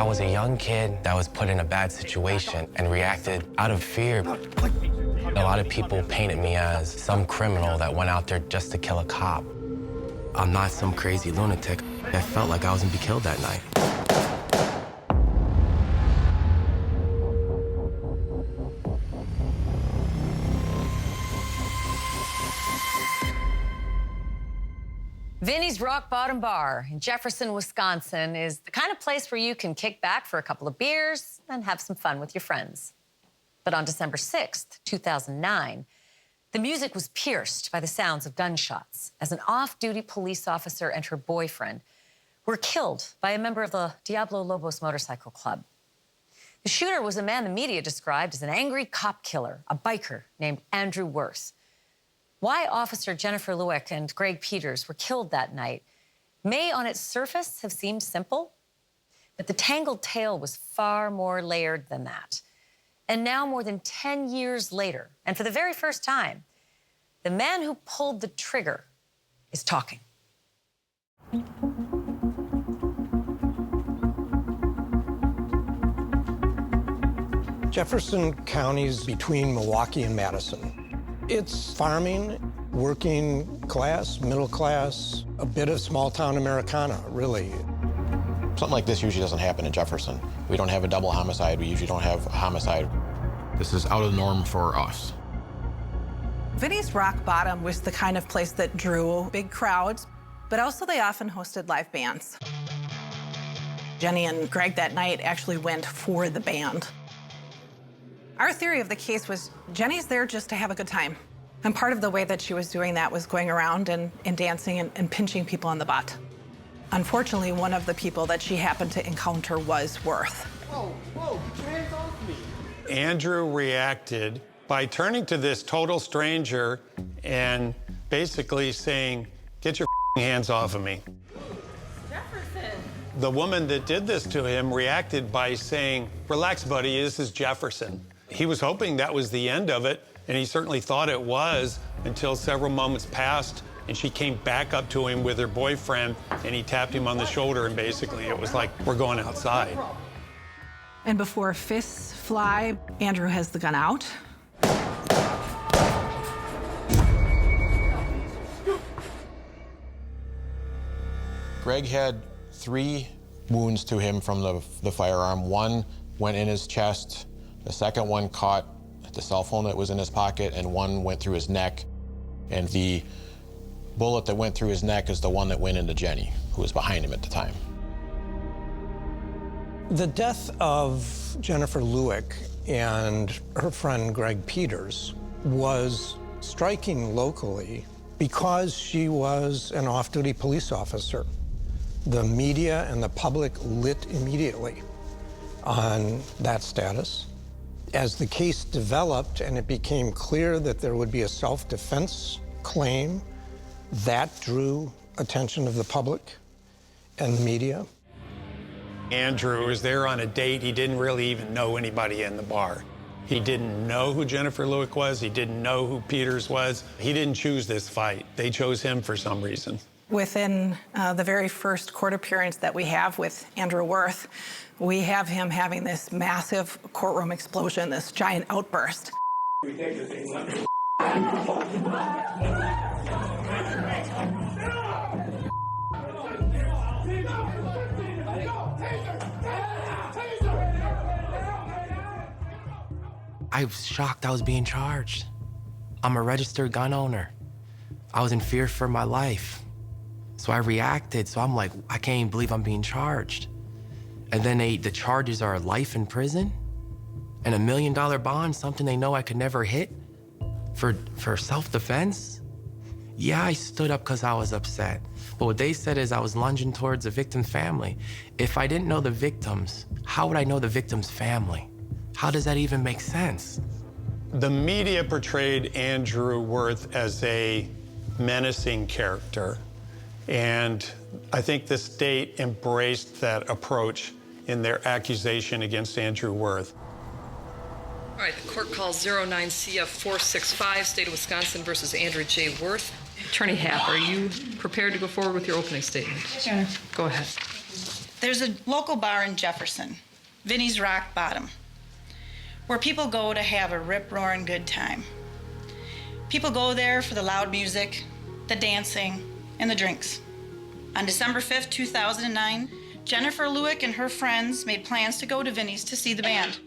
I was a young kid that was put in a bad situation and reacted out of fear. A lot of people painted me as some criminal that went out there just to kill a cop. I'm not some crazy lunatic. I felt like I was gonna be killed that night. Vinny's Rock Bottom Bar in Jefferson, Wisconsin is the kind of place where you can kick back for a couple of beers and have some fun with your friends. But on December 6th, 2009, the music was pierced by the sounds of gunshots as an off-duty police officer and her boyfriend were killed by a member of the Diablo Lobos Motorcycle Club. The shooter was a man the media described as an angry cop killer, a biker named Andrew Wirth. Why Officer Jennifer Luick and Greg Peters were killed that night may on its surface have seemed simple, but the tangled tale was far more layered than that. And now, more than 10 years later, and for the very first time, the man who pulled the trigger is talking. Jefferson County's between Milwaukee and Madison. It's farming, working class, middle class, a bit of small-town Americana, really. Something like this usually doesn't happen in Jefferson. We don't have a double homicide. We usually don't have a homicide. This is out of the norm for us. Vinny's Rock Bottom was the kind of place that drew big crowds, but also they often hosted live bands. Jenny and Greg that night actually went for the band. Our theory of the case was Jenny's there just to have a good time. And part of the way that she was doing that was going around and dancing and pinching people on the butt. Unfortunately, one of the people that she happened to encounter was Wirth. Whoa, get your hands off me. Andrew reacted by turning to this total stranger and basically saying, "Get your hands off of me." Jefferson. The woman that did this to him reacted by saying, "Relax, buddy, this is Jefferson." He was hoping that was the end of it, and he certainly thought it was until several moments passed and she came back up to him with her boyfriend and he tapped him on the shoulder and basically it was like, "We're going outside." And before fists fly, Andrew has the gun out. Greg had 3 wounds to him from the firearm. One went in his chest. The second one caught the cell phone that was in his pocket, and one went through his neck. And the bullet that went through his neck is the one that went into Jenny, who was behind him at the time. The death of Jennifer Luick and her friend Greg Peters was striking locally because she was an off-duty police officer. The media and the public lit immediately on that status. As the case developed and it became clear that there would be a self-defense claim, that drew attention of the public and the media. Andrew was there on a date. He didn't really even know anybody in the bar. He didn't know who Jennifer Luick was. He didn't know who Peters was. He didn't choose this fight. They chose him for some reason. Within the very first court appearance that we have with Andrew Wirth, we have him having this massive courtroom explosion, this giant outburst. I was shocked I was being charged. I'm a registered gun owner. I was in fear for my life. So I reacted, so I'm like, I can't even believe I'm being charged. And then the charges are life in prison and $1 million bond, something they know I could never hit for self-defense. Yeah, I stood up because I was upset. But what they said is I was lunging towards the victim's family. If I didn't know the victims, how would I know the victim's family? How does that even make sense? The media portrayed Andrew Wirth as a menacing character. And I think the state embraced that approach in their accusation against Andrew Wirth. All right, the court calls 09 CF 465, State of Wisconsin versus Andrew J. Wirth. Attorney Happ, are you prepared to go forward with your opening statement? Sure. Go ahead. There's a local bar in Jefferson, Vinnie's Rock Bottom, where people go to have a rip-roaring good time. People go there for the loud music, the dancing, and the drinks. On December 5th, 2009, Jennifer Luick and her friends made plans to go to Vinnie's to see the band.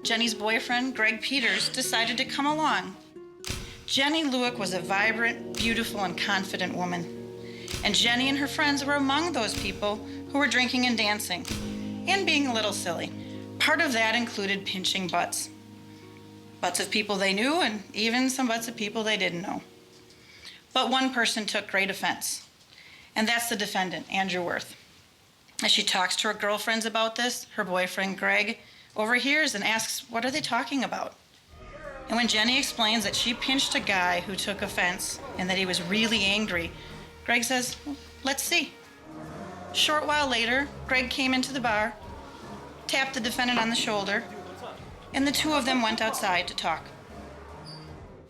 Jenny's boyfriend, Greg Peters, decided to come along. Jenny Luick was a vibrant, beautiful, and confident woman. And Jenny and her friends were among those people who were drinking and dancing, and being a little silly. Part of that included pinching butts. Butts of people they knew, and even some butts of people they didn't know. But one person took great offense, and that's the defendant, Andrew Wirth. As she talks to her girlfriends about this, her boyfriend, Greg, overhears and asks, what are they talking about? And when Jenny explains that she pinched a guy who took offense and that he was really angry, Greg says, well, let's see. Short while later, Greg came into the bar, tapped the defendant on the shoulder, and the two of them went outside to talk.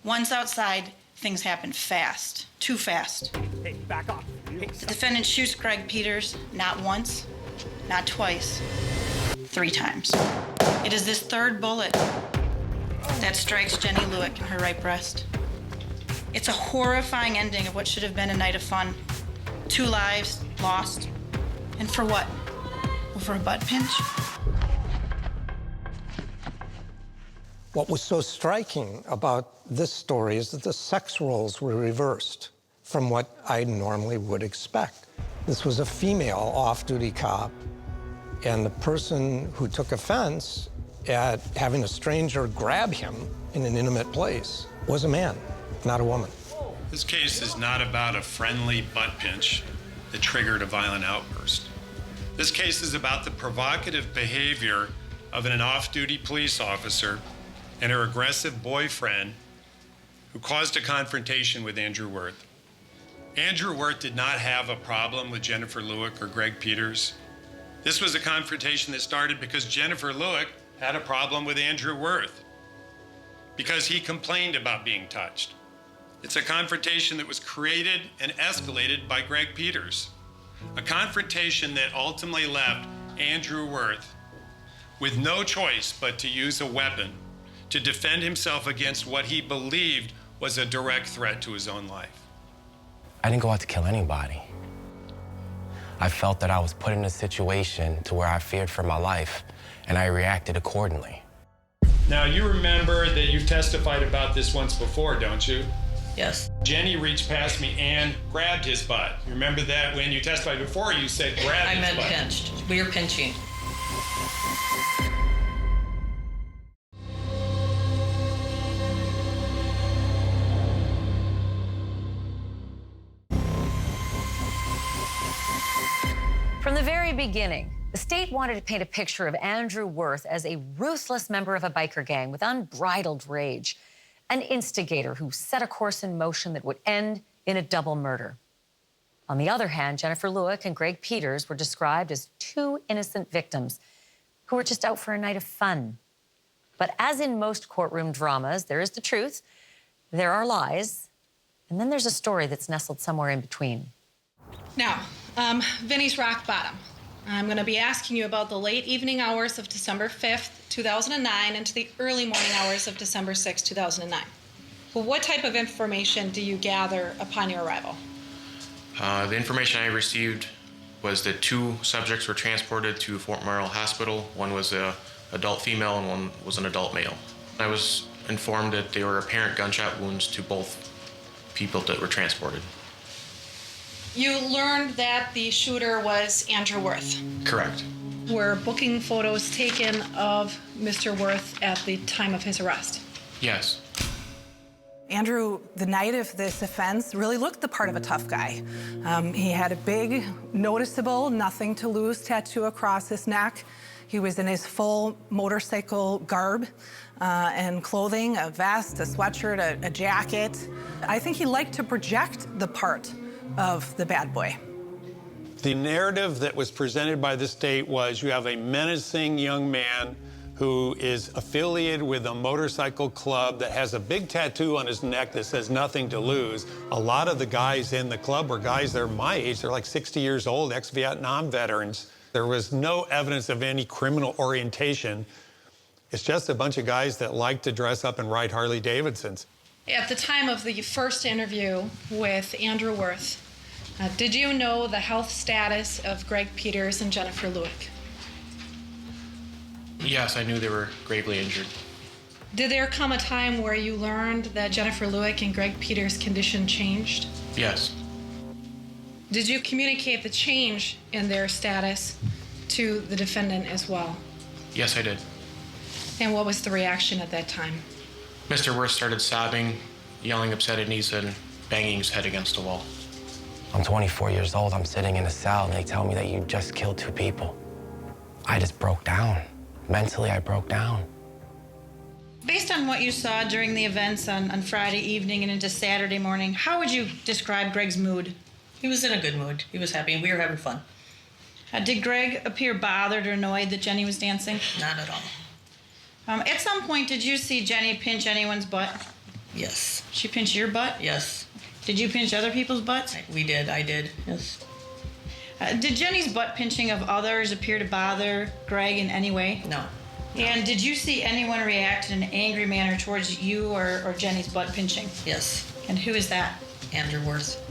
Once outside, things happened fast, too fast. Hey, back off. The defendant shoots Greg Peters, not once, not twice, 3 times. It is this third bullet that strikes Jenny Luick in her right breast. It's a horrifying ending of what should have been a night of fun. 2 lives lost. And for what? Over a butt pinch? What was so striking about this story is that the sex roles were reversed from what I normally would expect. This was a female off-duty cop, and the person who took offense at having a stranger grab him in an intimate place was a man, not a woman. This case is not about a friendly butt pinch that triggered a violent outburst. This case is about the provocative behavior of an off-duty police officer and her aggressive boyfriend who caused a confrontation with Andrew Wirth. Andrew Wirth did not have a problem with Jennifer Luick or Greg Peters. This was a confrontation that started because Jennifer Luick had a problem with Andrew Wirth because he complained about being touched. It's a confrontation that was created and escalated by Greg Peters. A confrontation that ultimately left Andrew Wirth with no choice but to use a weapon to defend himself against what he believed was a direct threat to his own life. I didn't go out to kill anybody. I felt that I was put in a situation to where I feared for my life, and I reacted accordingly. Now, you remember that you testified about this once before, don't you? Yes. Jenny reached past me and grabbed his butt. You remember that when you testified before, you said grab his butt. I meant pinched. We were pinching. From the very beginning, the state wanted to paint a picture of Andrew Wirth as a ruthless member of a biker gang with unbridled rage, an instigator who set a course in motion that would end in a double murder. On the other hand, Jennifer Luick and Greg Peters were described as 2 innocent victims who were just out for a night of fun. But as in most courtroom dramas, there is the truth, there are lies, and then there's a story that's nestled somewhere in between. Now, Vinnie's Rock Bottom. I'm going to be asking you about the late evening hours of December 5th, 2009, into the early morning hours of December 6th, 2009. Well, what type of information do you gather upon your arrival? The information I received was that 2 subjects were transported to Fort Memorial Hospital. One was an adult female and one was an adult male. I was informed that there were apparent gunshot wounds to both people that were transported. You learned that the shooter was Andrew Wirth. Correct. Were booking photos taken of Mr. Wirth at the time of his arrest? Yes. Andrew, the night of this offense, really looked the part of a tough guy. He had a big, noticeable, nothing to lose tattoo across his neck. He was in his full motorcycle garb and clothing, a vest, a sweatshirt, a jacket. I think he liked to project the part of the bad boy. The narrative that was presented by the state was you have a menacing young man who is affiliated with a motorcycle club that has a big tattoo on his neck that says nothing to lose. A lot of the guys in the club were guys that are my age. They're like 60 years old, ex-Vietnam veterans. There was no evidence of any criminal orientation. It's just a bunch of guys that like to dress up and ride Harley Davidsons. At the time of the first interview with Andrew Wirth, did you know the health status of Greg Peters and Jennifer Luick? Yes, I knew they were gravely injured. Did there come a time where you learned that Jennifer Luick and Greg Peters' condition changed? Yes. Did you communicate the change in their status to the defendant as well? Yes, I did. And what was the reaction at that time? Mr. Wirth started sobbing, yelling obscenities, and banging his head against the wall. I'm 24 years old. I'm sitting in a cell, and they tell me that you just killed 2 people. I just broke down. Mentally, I broke down. Based on what you saw during the events on Friday evening and into Saturday morning, how would you describe Greg's mood? He was in a good mood. He was happy. We were having fun. Did Greg appear bothered or annoyed that Jenny was dancing? Not at all. At some point, did you see Jenny pinch anyone's butt? Yes. She pinched your butt? Yes. Did you pinch other people's butts? We did. I did. Yes. Did Jenny's butt pinching of others appear to bother Greg in any way? No. And did you see anyone react in an angry manner towards you or Jenny's butt pinching? Yes. And who is that? Andrew Wirth.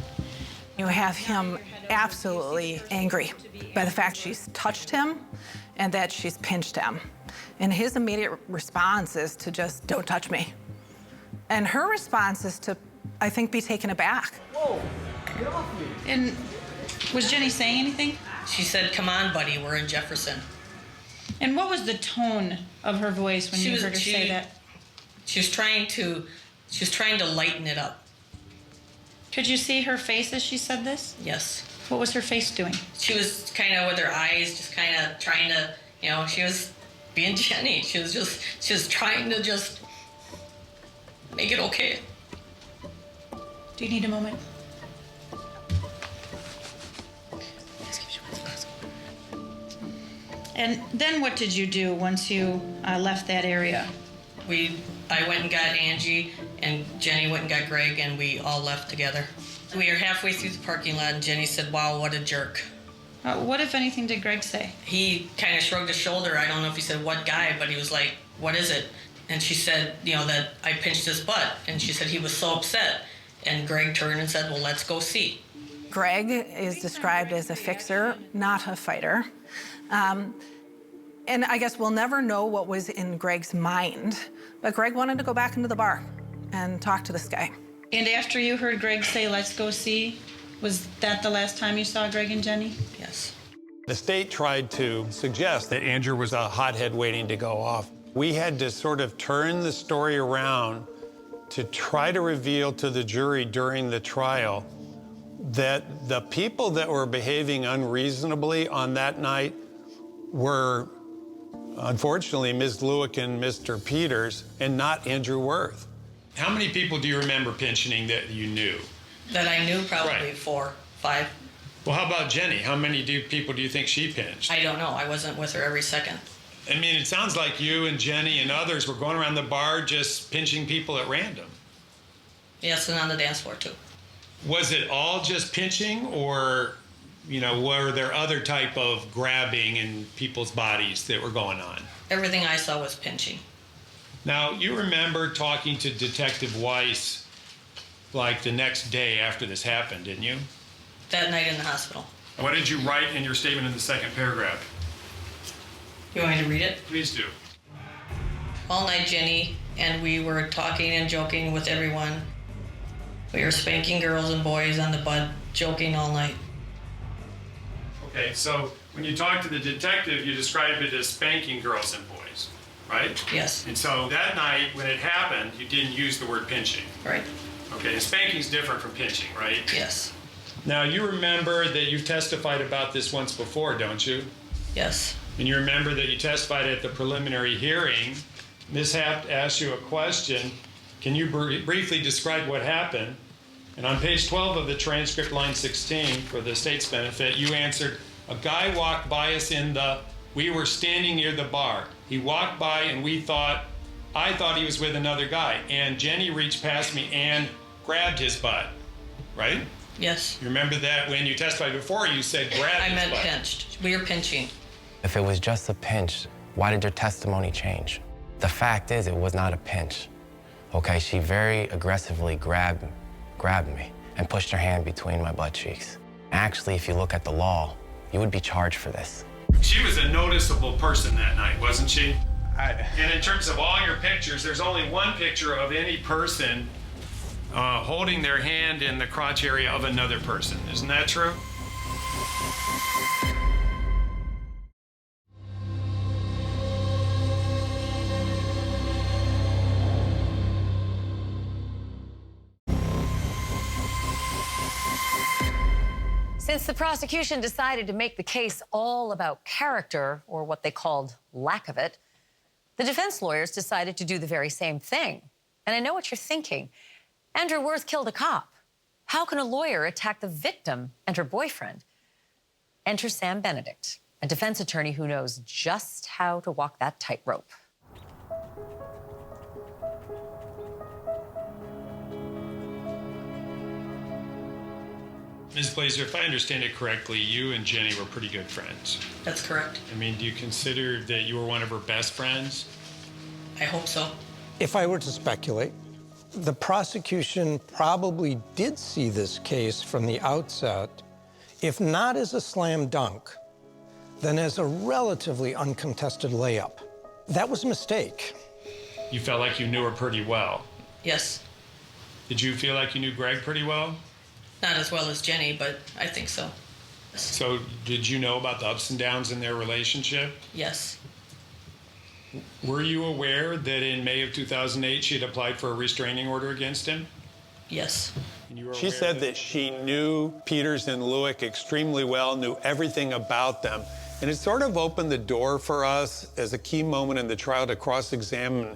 You have him absolutely angry by the fact she's touched him and that she's pinched him. And his immediate response is to just, don't touch me. And her response is to, I think, be taken aback. Whoa, get off me. And was Jenny saying anything? She said, "Come on, buddy, we're in Jefferson." And what was the tone of her voice when you heard her say that? She was trying to lighten it up. Could you see her face as she said this? Yes. What was her face doing? She was kind of with her eyes, just kind of trying to, she was being Jenny. She was trying to just make it okay. Do you need a moment? And then what did you do once you left that area? I went and got Angie, and Jenny went and got Greg, and we all left together. We were halfway through the parking lot, and Jenny said, "Wow, what a jerk." What, if anything, did Greg say? He kind of shrugged his shoulder. I don't know if he said what guy, but he was like, "What is it?" And she said, that I pinched his butt. And she said he was so upset. And Greg turned and said, "Well, let's go see." Greg is described as a fixer, not a fighter. And I guess we'll never know what was in Greg's mind, but Greg wanted to go back into the bar and talk to this guy. And after you heard Greg say, "Let's go see," was that the last time you saw Greg and Jenny? Yes. The state tried to suggest that Andrew was a hothead waiting to go off. We had to sort of turn the story around to try to reveal to the jury during the trial that the people that were behaving unreasonably on that night were, unfortunately, Ms. Luick and Mr. Peters, and not Andrew Wirth. How many people do you remember pinching that you knew? That I knew, probably Right. 4, 5. Well, how about Jenny? How many people do you think she pinched? I don't know. I wasn't with her every second. I mean, it sounds like you and Jenny and others were going around the bar just pinching people at random. Yes, and on the dance floor, too. Was it all just pinching, or, were there other type of grabbing in people's bodies that were going on? Everything I saw was pinching. Now, you remember talking to Detective Weiss, like the next day after this happened, didn't you? That night in the hospital. What did you write in your statement in the second paragraph? You want me to read it? Please do. All night, Jenny, and we were talking and joking with everyone. We were spanking girls and boys on the butt, joking all night. Okay, so when you talked to the detective, you described it as spanking girls and boys, right? Yes. And so that night, when it happened, you didn't use the word pinching. Right. Okay, and spanking's different from pinching, right? Yes. Now, you remember that you testified about this once before, don't you? Yes. And you remember that you testified at the preliminary hearing. Ms. Hapt asked you a question. Can you briefly describe what happened? And on page 12 of the transcript, line 16, for the state's benefit, you answered, "A guy walked by us we were standing near the bar. He walked by and I thought he was with another guy. And Jenny reached past me and grabbed his butt," right? Yes. You remember that when you testified before, you said grab I his meant butt. pinched. We were pinching. If it was just a pinch, why did your testimony change? The fact is, it was not a pinch. Okay, she very aggressively grabbed me and pushed her hand between my butt cheeks. Actually, if you look at the law, you would be charged for this. She was a noticeable person that night, wasn't she? And in terms of all your pictures, there's only one picture of any person holding their hand in the crotch area of another person. Isn't that true? Since the prosecution decided to make the case all about character, or what they called lack of it, the defense lawyers decided to do the very same thing. And I know what you're thinking. Andrew Wirth killed a cop. How can a lawyer attack the victim and her boyfriend? Enter Sam Benedict, a defense attorney who knows just how to walk that tightrope. Ms. Blazer, if I understand it correctly, you and Jenny were pretty good friends. That's correct. I mean, do you consider that you were one of her best friends? I hope so. If I were to speculate, the prosecution probably did see this case from the outset, if not as a slam dunk, then as a relatively uncontested layup. That was a mistake. You felt like you knew her pretty well. Yes. Did you feel like you knew Greg pretty well? Not as well as Jenny, but I think so. So did you know about the ups and downs in their relationship? Yes. Were you aware that in May of 2008 she had applied for a restraining order against him? Yes. And you were She aware said that she knew Peters and Luick extremely well, knew everything about them. And it sort of opened the door for us as a key moment in the trial to cross-examine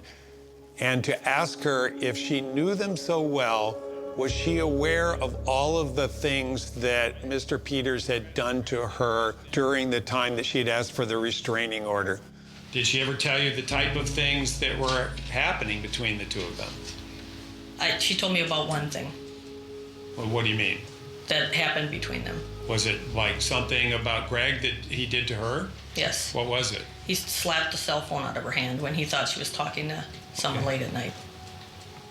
and to ask her if she knew them so well, was she aware of all of the things that Mr. Peters had done to her during the time that she had asked for the restraining order? Did she ever tell you the type of things that were happening between the two of them? She told me about one thing Well, what do you mean? that happened between them. Was it like something about Greg that he did to her? Yes. What was it? He slapped the cell phone out of her hand when he thought she was talking to someone late at night.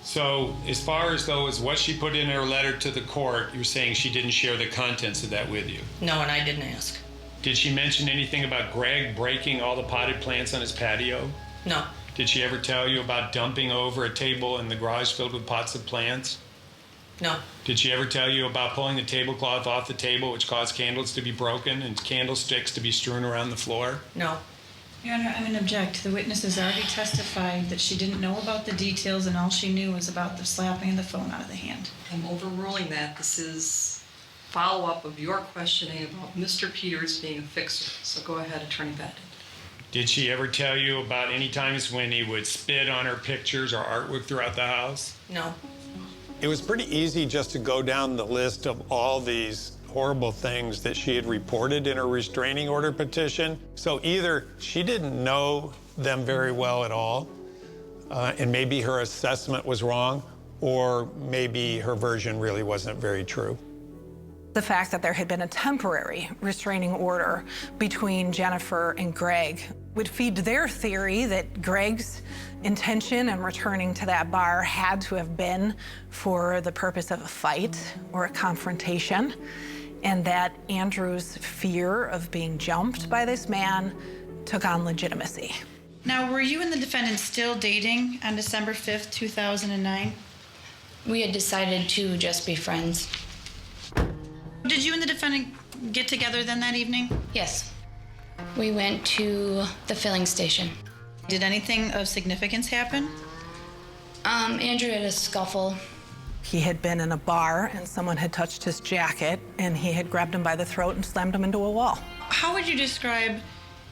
So as far as though as what she put in her letter to the court, you're saying she didn't share the contents of that with you? No, and I didn't ask. Did she mention anything about Greg breaking all the potted plants on his patio? No. Did she ever tell you about dumping over a table in the garage filled with pots of plants? No. Did she ever tell you about pulling the tablecloth off the table, which caused candles to be broken and candlesticks to be strewn around the floor? No. Your Honor, I'm going to object. The witness has already testified that she didn't know about the details and all she knew was about the slapping of the phone out of the hand. I'm overruling that. This is follow-up of your questioning about Mr. Peters being a fixer. So go ahead, Attorney Benedict. Did she ever tell you about any times when he would spit on her pictures or artwork throughout the house? No. It was pretty easy just to go down the list of all these horrible things that she had reported in her restraining order petition. So either she didn't know them very well at all, and maybe her assessment was wrong, or maybe her version really wasn't very true. The fact that there had been a temporary restraining order between Jennifer and Greg would feed their theory that Greg's intention in returning to that bar had to have been for the purpose of a fight or a confrontation, and that Andrew's fear of being jumped by this man took on legitimacy. Now, were you and the defendant still dating on December 5th, 2009? We had decided to just be friends. Did you and the defendant get together then that evening? Yes. We went to the filling station. Did anything of significance happen? Andrew had a scuffle. He had been in a bar and someone had touched his jacket and he had grabbed him by the throat and slammed him into a wall. How would you describe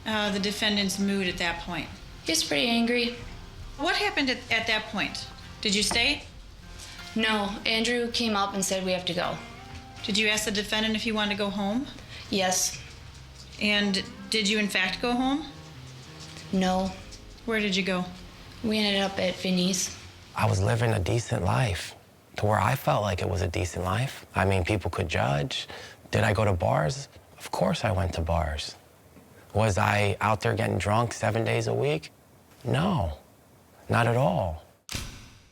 the defendant's mood at that point? He was pretty angry. What happened at that point? Did you stay? No, Andrew came up and said we have to go. Did you ask the defendant if he wanted to go home? Yes. And did you in fact go home? No. Where did you go? We ended up at Vinny's. I was living a decent life, to where I felt like it was a decent life. I mean, people could judge. Did I go to bars? Of course I went to bars. Was I out there getting drunk 7 days a week? No, not at all.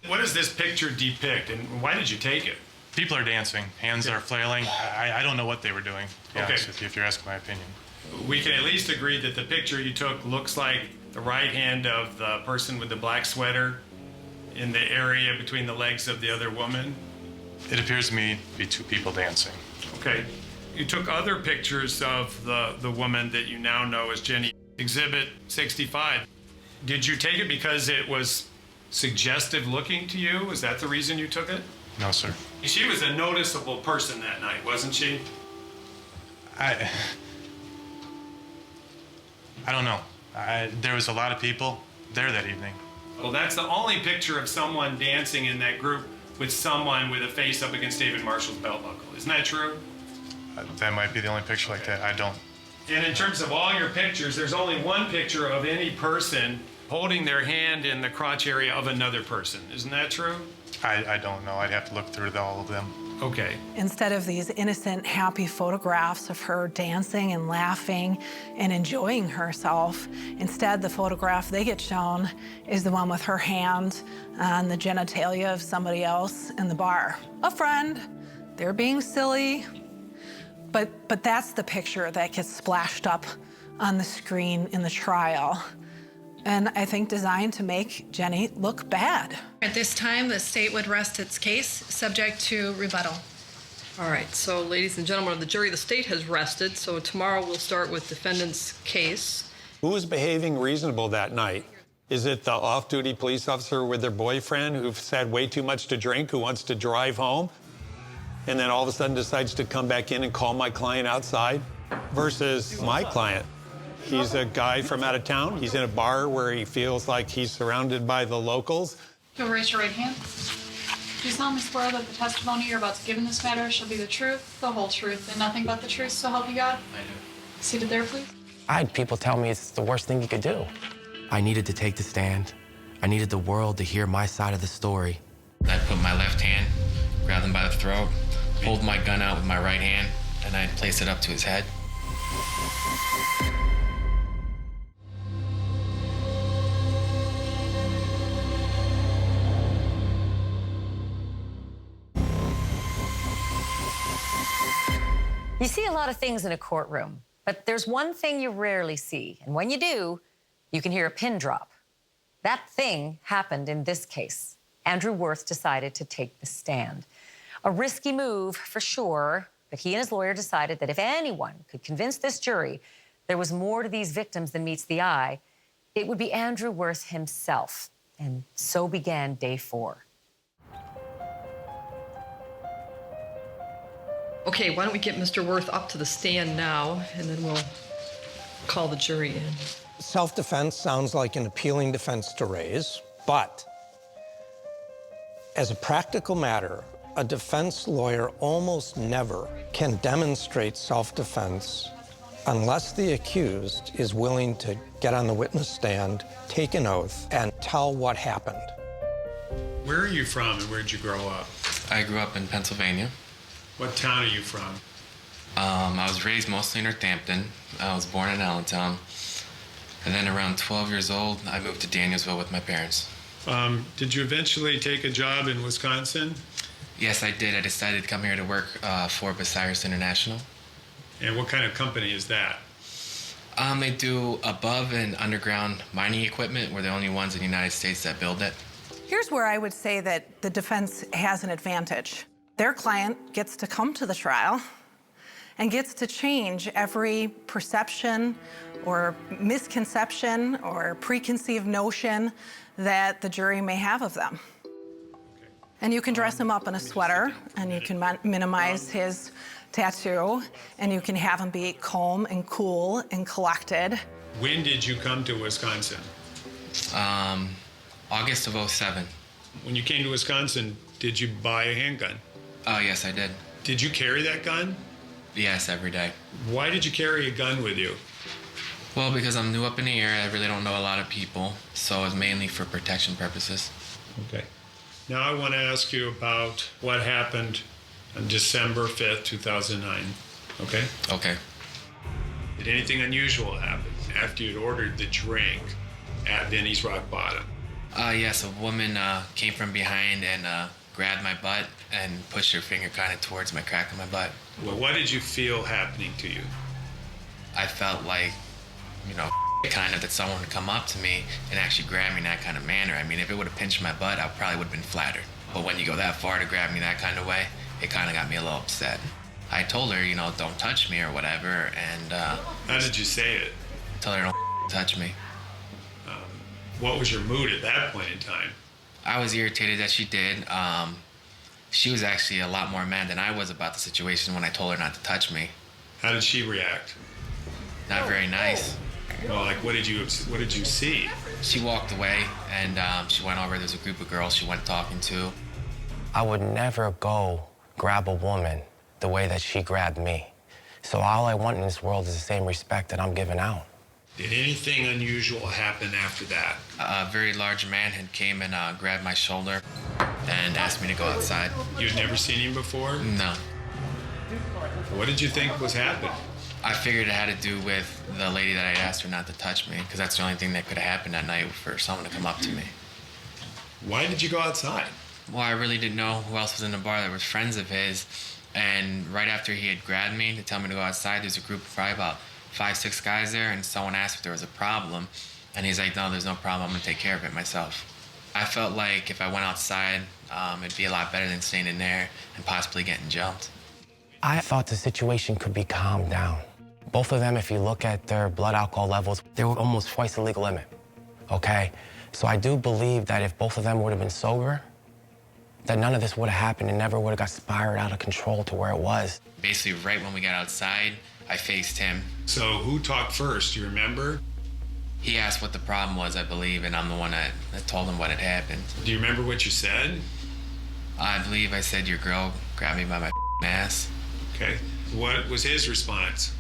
What does this picture depict, and why did you take it? People are dancing, hands are flailing. I don't know what they were doing, to be honest with you, if you're asking my opinion. We can at least agree that the picture you took looks like the right hand of the person with the black sweater in the area between the legs of the other woman. It appears to me to be two people dancing. Okay. You took other pictures of the woman that you now know as Jenny. Exhibit 65. Did you take it because it was suggestive looking to you? Is that the reason you took it? No, sir. She was a noticeable person that night, wasn't she? I don't know. There was a lot of people there that evening. Well, that's the only picture of someone dancing in that group with someone with a face up against David Marshall's belt buckle. Isn't that true? That might be the only picture like that. I don't. And in terms of all your pictures, there's only one picture of any person holding their hand in the crotch area of another person. Isn't that true? I don't know. I'd have to look through all of them. Okay. Instead of these innocent, happy photographs of her dancing and laughing and enjoying herself, instead the photograph they get shown is the one with her hand on the genitalia of somebody else in the bar. A friend. They're being silly. But that's the picture that gets splashed up on the screen in the trial. And I think designed to make Jenny look bad. At this time, the state would rest its case, subject to rebuttal. All right, so ladies and gentlemen of the jury, the state has rested, so tomorrow we'll start with defendant's case. Who was behaving reasonable that night? Is it the off-duty police officer with their boyfriend who's had way too much to drink, who wants to drive home, and then all of a sudden decides to come back in and call my client outside? Versus my client. He's a guy from out of town. He's in a bar where he feels like he's surrounded by the locals. You'll raise your right hand. Do you solemnly swear that the testimony you're about to give in this matter shall be the truth, the whole truth, and nothing but the truth, so help you God? I do. Seated there, please. I had people tell me it's the worst thing you could do. I needed to take the stand. I needed the world to hear my side of the story. I put my left hand, grabbed him by the throat, pulled my gun out with my right hand, and I placed it up to his head. You see a lot of things in a courtroom, but there's one thing you rarely see. And when you do, you can hear a pin drop. That thing happened in this case. Andrew Wirth decided to take the stand. A risky move for sure, but he and his lawyer decided that if anyone could convince this jury there was more to these victims than meets the eye, it would be Andrew Wirth himself. And so began day 4. Okay, why don't we get Mr. Wirth up to the stand now, and then we'll call the jury in. Self-defense sounds like an appealing defense to raise, but as a practical matter, a defense lawyer almost never can demonstrate self-defense unless the accused is willing to get on the witness stand, take an oath, and tell what happened. Where are you from and where'd you grow up? I grew up in Pennsylvania. What town are you from? I was raised mostly in Northampton. I was born in Allentown. And then around 12 years old, I moved to Danielsville with my parents. Did you eventually take a job in Wisconsin? Yes, I did. I decided to come here to work for Buttocks International. And what kind of company is that? They do above and underground mining equipment. We're the only ones in the United States that build it. Here's where I would say that the defense has an advantage. Their client gets to come to the trial and gets to change every perception or misconception or preconceived notion that the jury may have of them. And you can dress him up in a sweater, and you can minimize his tattoo, and you can have him be calm and cool and collected. When did you come to Wisconsin? August of '07. When you came to Wisconsin, did you buy a handgun? Oh, yes, I did. Did you carry that gun? Yes, every day. Why did you carry a gun with you? Well, because I'm new up in the area, I really don't know a lot of people, so it's mainly for protection purposes. Okay. Now I want to ask you about what happened on December 5th, 2009. Okay? Okay. Did anything unusual happen after you'd ordered the drink at Vinny's Rock Bottom? Yes, a woman came from behind and grabbed my butt and pushed her finger kind of towards my crack of my butt. Well, what did you feel happening to you? I felt like, kind of that someone would come up to me and actually grab me in that kind of manner. I mean, if it would have pinched my butt, I probably would have been flattered. But when you go that far to grab me that kind of way, it kind of got me a little upset. I told her, don't touch me or whatever, and... How did you say it? I told her, don't touch me. What was your mood at that point in time? I was irritated that she did. She was actually a lot more mad than I was about the situation when I told her not to touch me. How did she react? Not very nice. Well, like, what did you see? She walked away, and she went over. There's a group of girls she went talking to. I would never go grab a woman the way that she grabbed me. So all I want in this world is the same respect that I'm giving out. Did anything unusual happen after that? A very large man had came and grabbed my shoulder and asked me to go outside. You'd never seen him before? No. What did you think was happening? I figured it had to do with the lady that I asked her not to touch me, because that's the only thing that could have happened that night for someone to come up to me. Why did you go outside? Well, I really didn't know who else was in the bar that was friends of his. And right after he had grabbed me to tell me to go outside, there's a group of probably about 5-6 guys there, and someone asked if there was a problem. And he's like, no, there's no problem. I'm going to take care of it myself. I felt like if I went outside, it'd be a lot better than staying in there and possibly getting jumped. I thought the situation could be calmed down. Both of them, if you look at their blood alcohol levels, they were almost twice the legal limit, okay? So I do believe that if both of them would have been sober, that none of this would have happened and never would have got spiraled out of control to where it was. Basically, right when we got outside, I faced him. So who talked first, do you remember? He asked what the problem was, I believe, and I'm the one that told him what had happened. Do you remember what you said? I believe I said, your girl grabbed me by my ass. Okay. What was his response?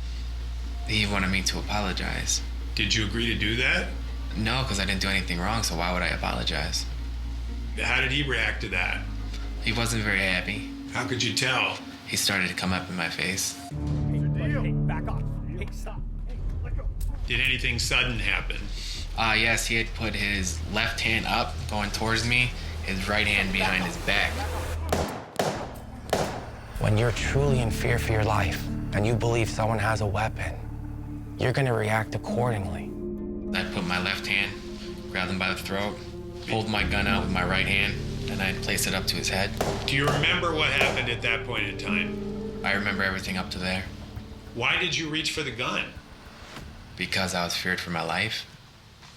He wanted me to apologize. Did you agree to do that? No, because I didn't do anything wrong, so why would I apologize? How did he react to that? He wasn't very happy. How could you tell? He started to come up in my face. Hey, back off. Hey, stop. Hey, let go. Did anything sudden happen? Yes, he had put his left hand up, going towards me, his right hand behind his back. When you're truly in fear for your life and you believe someone has a weapon, you're gonna react accordingly. I put my left hand, grabbed him by the throat, pulled my gun out with my right hand, and I placed it up to his head. Do you remember what happened at that point in time? I remember everything up to there. Why did you reach for the gun? Because I was feared for my life.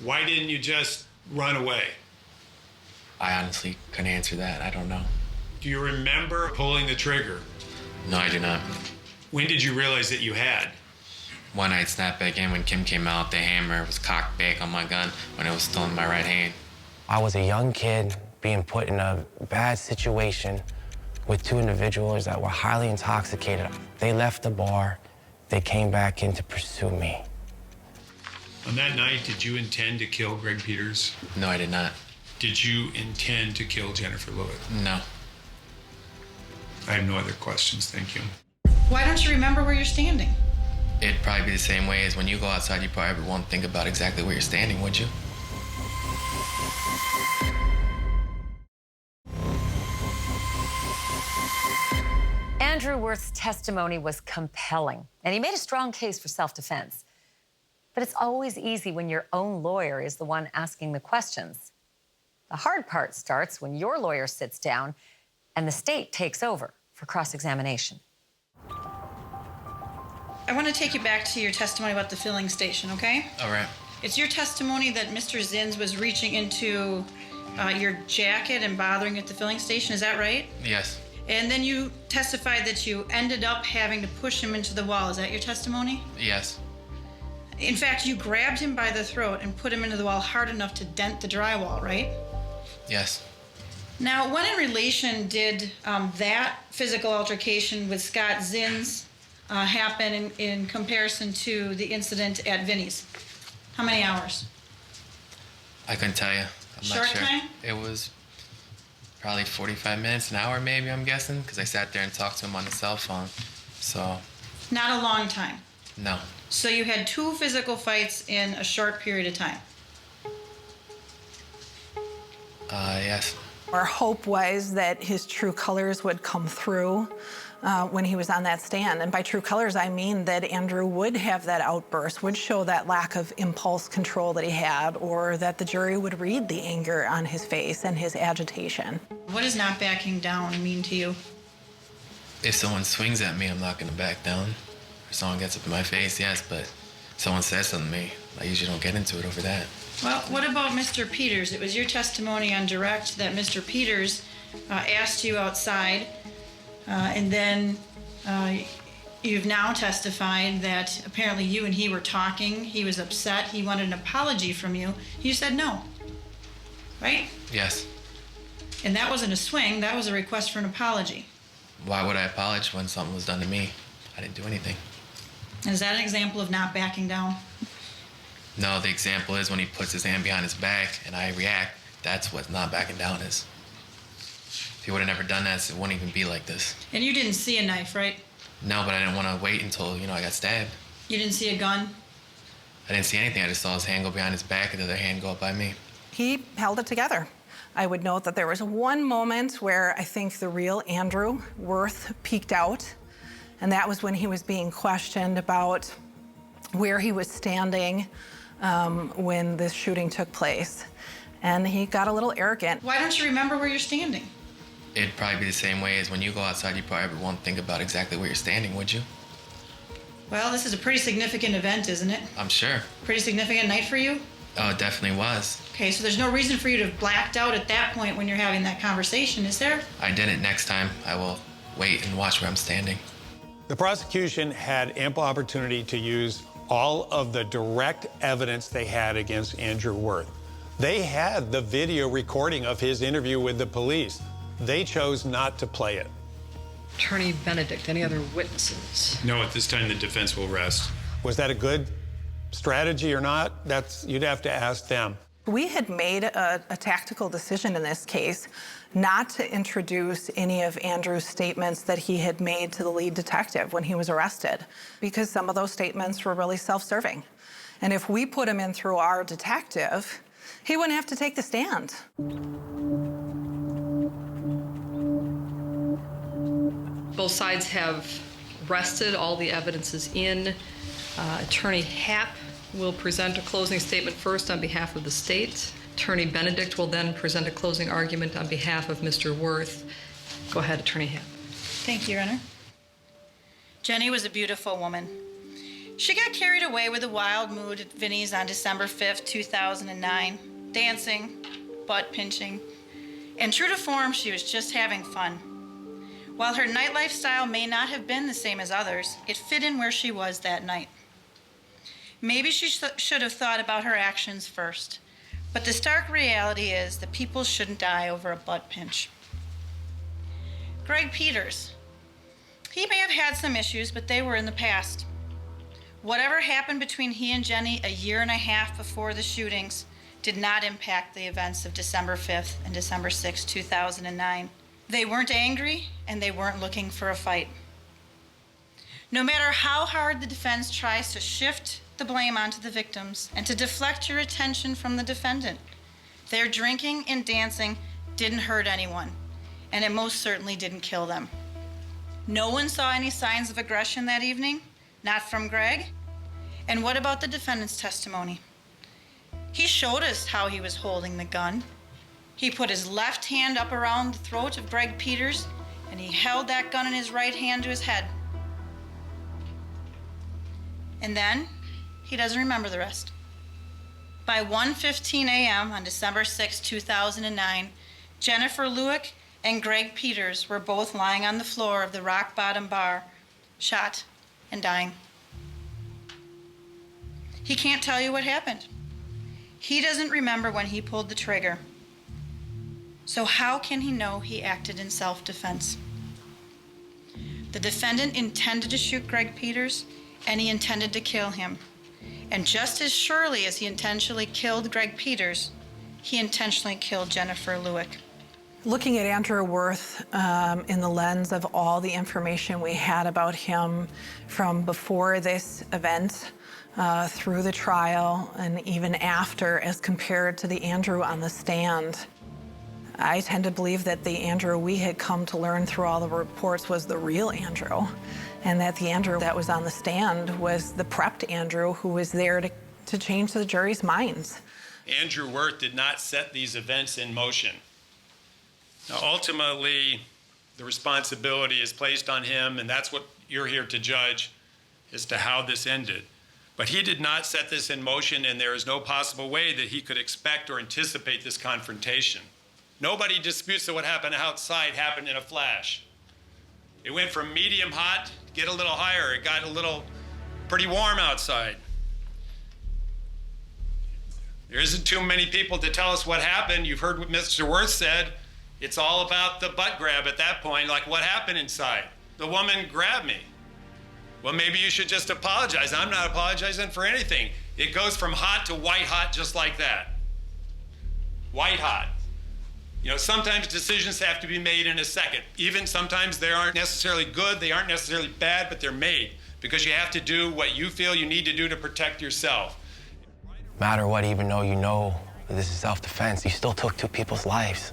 Why didn't you just run away? I honestly couldn't answer that. I don't know. Do you remember pulling the trigger? No, I do not. When did you realize that you had? When I snapped back in, when Kim came out, the hammer was cocked back on my gun when it was still in my right hand. I was a young kid being put in a bad situation with two individuals that were highly intoxicated. They left the bar. They came back in to pursue me. On that night, did you intend to kill Greg Peters? No, I did not. Did you intend to kill Jennifer Luick? No. I have no other questions, thank you. Why don't you remember where you're standing? It'd probably be the same way as when you go outside, you probably won't think about exactly where you're standing, would you? Andrew Wirth's testimony was compelling, and he made a strong case for self-defense. But it's always easy when your own lawyer is the one asking the questions. The hard part starts when your lawyer sits down and the state takes over for cross-examination. I want to take you back to your testimony about the filling station, okay? All right. It's your testimony that Mr. Zins was reaching into your jacket and bothering at the filling station, is that right? Yes. And then you testified that you ended up having to push him into the wall, is that your testimony? Yes. In fact, you grabbed him by the throat and put him into the wall hard enough to dent the drywall, right? Yes. Now, when in relation did that physical altercation with Scott Zins happen in comparison to the incident at Vinny's? How many hours? I couldn't tell you. I'm Short not sure. time? It was Probably 45 minutes, an hour maybe, I'm guessing, because I sat there and talked to him on the cell phone. So, Not a long time. no. So you had 2 physical fights in a short period of time. Yes. Our hope was that his true colors would come through when he was on that stand. And by true colors, I mean that Andrew would have that outburst, would show that lack of impulse control that he had, or that the jury would read the anger on his face and his agitation. What does not backing down mean to you? If someone swings at me, I'm not going to back down. If someone gets up in my face, yes, but if someone says something to me, I usually don't get into it over that. Well, what about Mr. Peters? It was your testimony on direct that Mr. Peters asked you outside, and then you've now testified that apparently you and he were talking. He was upset. He wanted an apology from you. You said no, right? Yes. And that wasn't a swing. That was a request for an apology. Why would I apologize when something was done to me? I didn't do anything. Is that an example of not backing down? No, the example is when he puts his hand behind his back and I react. That's what not backing down is. If he would have never done that, it wouldn't even be like this. And you didn't see a knife, right? No, but I didn't want to wait until, I got stabbed. You didn't see a gun? I didn't see anything. I just saw his hand go behind his back and the other hand go up by me. He held it together. I would note that there was one moment where I think the real Andrew Wirth peeked out, and that was when he was being questioned about where he was standing when this shooting took place. And he got a little arrogant. Why don't you remember where you're standing? It'd probably be the same way as when you go outside, you probably won't think about exactly where you're standing, would you? Well, this is a pretty significant event, isn't it? I'm sure. Pretty significant night for you? Oh, it definitely was. Okay, so there's no reason for you to have blacked out at that point when you're having that conversation, is there? I didn't. Next time, I will wait and watch where I'm standing. The prosecution had ample opportunity to use all of the direct evidence they had against Andrew Wirth. They had the video recording of his interview with the police. They chose not to play it. Attorney Benedict, any other witnesses? No, at this time, the defense will rest. Was that a good strategy or not? You'd have to ask them. We had made a tactical decision in this case not to introduce any of Andrew's statements that he had made to the lead detective when he was arrested, because some of those statements were really self-serving. And if we put him in through our detective, he wouldn't have to take the stand. Both sides have rested. All the evidence is in. Attorney Happ will present a closing statement first on behalf of the state. Attorney Benedict will then present a closing argument on behalf of Mr. Wirth. Go ahead, Attorney Happ. Thank you, Your Honor. Jenny was a beautiful woman. She got carried away with a wild mood at Vinnie's on December 5th, 2009, dancing, butt pinching, and true to form, she was just having fun. While her nightlife style may not have been the same as others, it fit in where she was that night. Maybe she should have thought about her actions first, but the stark reality is that people shouldn't die over a butt pinch. Greg Peters. He may have had some issues, but they were in the past. Whatever happened between he and Jenny a year and a half before the shootings did not impact the events of December 5th and December 6th, 2009. They weren't angry, and they weren't looking for a fight. No matter how hard the defense tries to shift the blame onto the victims and to deflect your attention from the defendant, their drinking and dancing didn't hurt anyone, and it most certainly didn't kill them. No one saw any signs of aggression that evening, not from Greg. And what about the defendant's testimony? He showed us how he was holding the gun. He put his left hand up around the throat of Greg Peters, and he held that gun in his right hand to his head. And then, he doesn't remember the rest. By 1:15 a.m. on December 6, 2009, Jennifer Luick and Greg Peters were both lying on the floor of the Rock Bottom bar, shot and dying. He can't tell you what happened. He doesn't remember when he pulled the trigger. So how can he know he acted in self-defense? The defendant intended to shoot Greg Peters, and he intended to kill him. And just as surely as he intentionally killed Greg Peters, he intentionally killed Jennifer Luick. Looking at Andrew Wirth in the lens of all the information we had about him from before this event, through the trial, and even after, as compared to the Andrew on the stand, I tend to believe that the Andrew we had come to learn through all the reports was the real Andrew, and that the Andrew that was on the stand was the prepped Andrew who was there to change the jury's minds. Andrew Wirth did not set these events in motion. Now, ultimately, the responsibility is placed on him, and that's what you're here to judge as to how this ended. But he did not set this in motion, and there is no possible way that he could expect or anticipate this confrontation. Nobody disputes that what happened outside happened in a flash. It went from medium hot to get a little higher. It got a little pretty warm outside. There isn't too many people to tell us what happened. You've heard what Mr. Wirth said. It's all about the butt grab at that point, like what happened inside. The woman grabbed me. Well, maybe you should just apologize. I'm not apologizing for anything. It goes from hot to white hot just like that. White hot. You know, sometimes decisions have to be made in a second. Even sometimes they aren't necessarily good, they aren't necessarily bad, but they're made because you have to do what you feel you need to do to protect yourself. No matter what, even though you know this is self-defense, you still took 2 people's lives.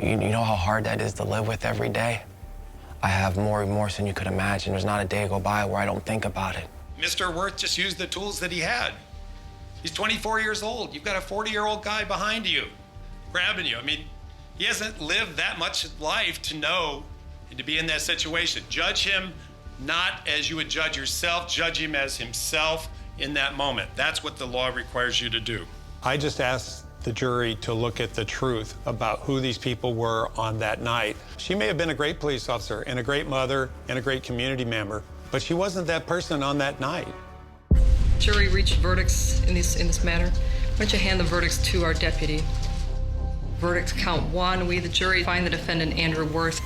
You know how hard that is to live with every day? I have more remorse than you could imagine. There's not a day go by where I don't think about it. Mr. Wirth just used the tools that he had. He's 24 years old. You've got a 40-year-old guy behind you, grabbing you. I mean, he hasn't lived that much life to know and to be in that situation. Judge him not as you would judge yourself. Judge him as himself in that moment. That's what the law requires you to do. I just asked the jury to look at the truth about who these people were on that night. She may have been a great police officer and a great mother and a great community member, but she wasn't that person on that night. Jury reached verdicts in this matter. Why don't you hand the verdicts to our deputy? Verdict count 1, we, the jury, find the defendant Andrew Wirth.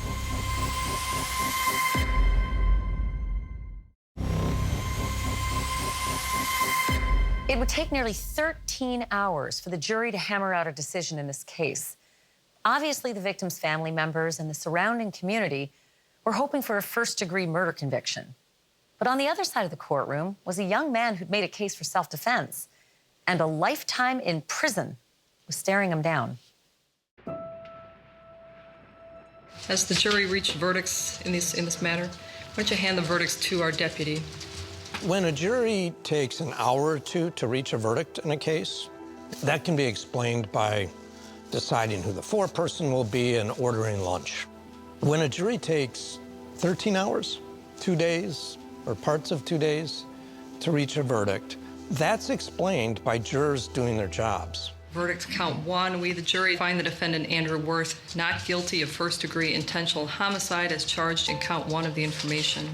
It would take nearly 13 hours for the jury to hammer out a decision in this case. Obviously, the victim's family members and the surrounding community were hoping for a first-degree murder conviction. But on the other side of the courtroom was a young man who'd made a case for self-defense, and a lifetime in prison was staring him down. As the jury reached verdicts in this matter, why don't you hand the verdicts to our deputy? When a jury takes an hour or 2 to reach a verdict in a case, that can be explained by deciding who the foreperson will be and ordering lunch. When a jury takes 13 hours, 2 days, or parts of 2 days to reach a verdict, that's explained by jurors doing their jobs. Verdict count 1, we, the jury, find the defendant Andrew Wirth not guilty of first-degree intentional homicide as charged in count 1 of the information.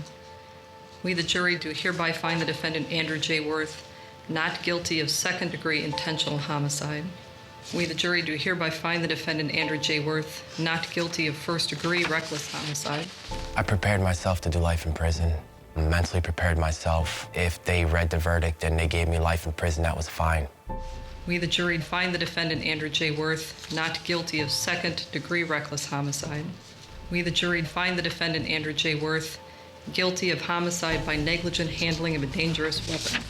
We, the jury, do hereby find the defendant Andrew J. Wirth not guilty of second-degree intentional homicide. We, the jury, do hereby find the defendant Andrew J. Wirth not guilty of first-degree reckless homicide. I prepared myself to do life in prison. I mentally prepared myself. If they read the verdict and they gave me life in prison, that was fine. We, the jury, find the defendant Andrew J. Wirth not guilty of second-degree reckless homicide. We, the jury, find the defendant Andrew J. Wirth guilty of homicide by negligent handling of a dangerous weapon.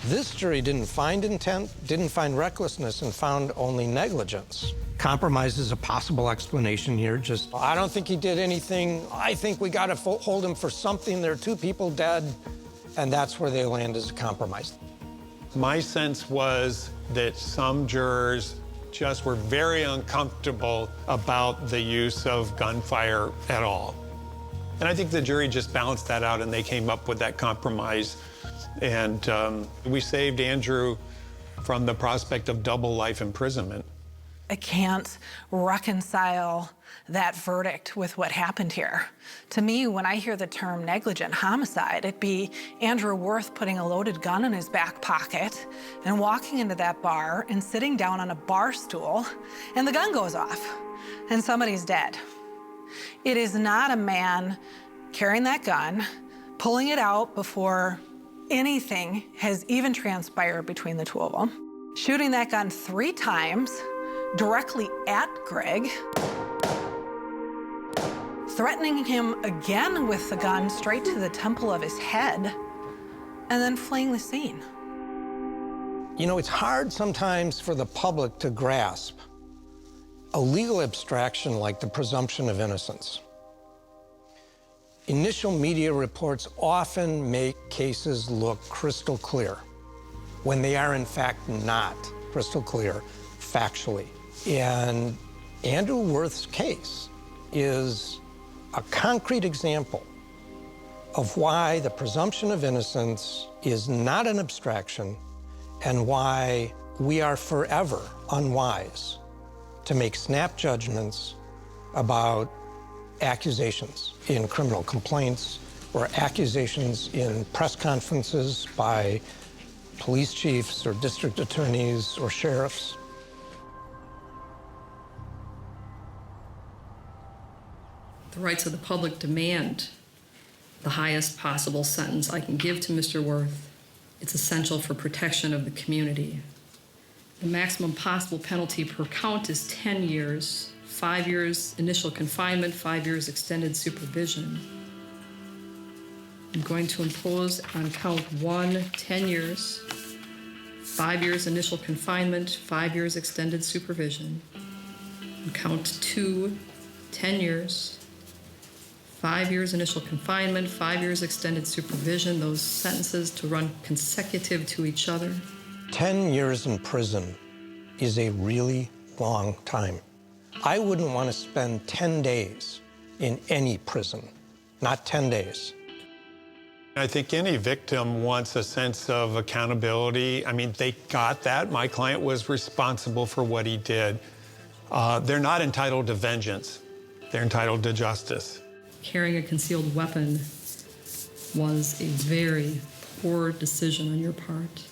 This jury didn't find intent, didn't find recklessness, and found only negligence. Compromise is a possible explanation here. Just, I don't think he did anything. I think we got to hold him for something. There are 2 people dead, and that's where they land as a compromise. My sense was that some jurors just were very uncomfortable about the use of gunfire at all. And I think the jury just balanced that out, and they came up with that compromise. And we saved Andrew from the prospect of double life imprisonment. I can't reconcile that verdict with what happened here. To me, when I hear the term negligent homicide, it'd be Andrew Wirth putting a loaded gun in his back pocket and walking into that bar and sitting down on a bar stool, and the gun goes off, and somebody's dead. It is not a man carrying that gun, pulling it out before anything has even transpired between the 2 of them, shooting that gun 3 times directly at Greg, threatening him again with the gun straight to the temple of his head, and then fleeing the scene. You know, it's hard sometimes for the public to grasp a legal abstraction like the presumption of innocence. Initial media reports often make cases look crystal clear when they are in fact not crystal clear factually. And Andrew Wirth's case is a concrete example of why the presumption of innocence is not an abstraction and why we are forever unwise to make snap judgments about accusations in criminal complaints or accusations in press conferences by police chiefs or district attorneys or sheriffs. The rights of the public demand the highest possible sentence I can give to Mr. Wirth. It's essential for protection of the community. The maximum possible penalty per count is 10 years, 5 years initial confinement, 5 years extended supervision. I'm going to impose on count 1, 10 years, 5 years initial confinement, 5 years extended supervision. On count 2, 10 years, 5 years initial confinement, 5 years extended supervision, those sentences to run consecutive to each other. 10 years in prison is a really long time. I wouldn't want to spend 10 days in any prison, not 10 days. I think any victim wants a sense of accountability. I mean, they got that. My client was responsible for what he did. They're not entitled to vengeance. They're entitled to justice. Carrying a concealed weapon was a very poor decision on your part.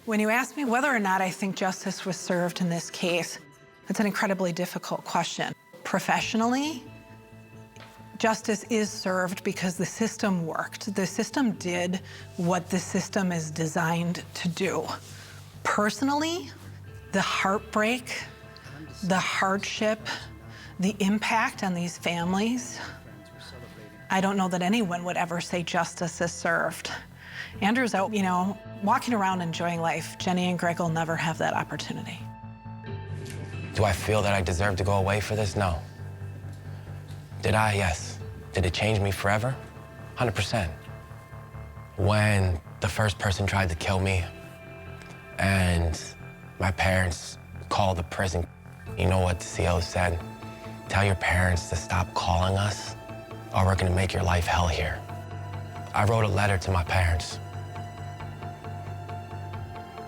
When you ask me whether or not I think justice was served in this case, that's an incredibly difficult question. Professionally, justice is served because the system worked. The system did what the system is designed to do. Personally, the heartbreak, the hardship, the impact on these families, I don't know that anyone would ever say justice is served. Andrew's out, you know, walking around enjoying life. Jenny and Greg will never have that opportunity. Do I feel that I deserve to go away for this? No. Did I? Yes. Did it change me forever? 100%. When the first person tried to kill me and my parents called the prison, you know what the CO said? Tell your parents to stop calling us or we're gonna make your life hell here. I wrote a letter to my parents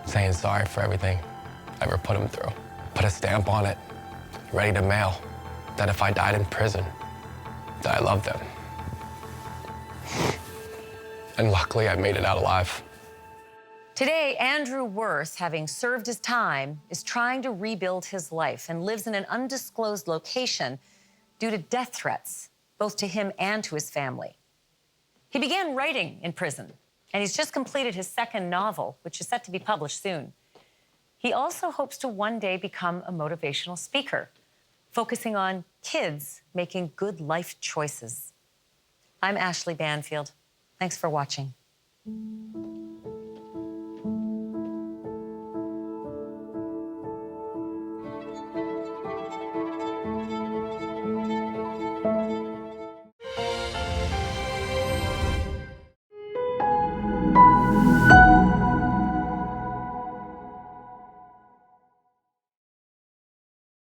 saying sorry for everything I ever put them through. Put a stamp on it, ready to mail, that if I died in prison, that I loved them. And luckily, I made it out alive. Today, Andrew Wirth, having served his time, is trying to rebuild his life and lives in an undisclosed location due to death threats, both to him and to his family. He began writing in prison, and he's just completed his second novel, which is set to be published soon. He also hopes to one day become a motivational speaker, focusing on kids making good life choices. I'm Ashley Banfield. Thanks for watching.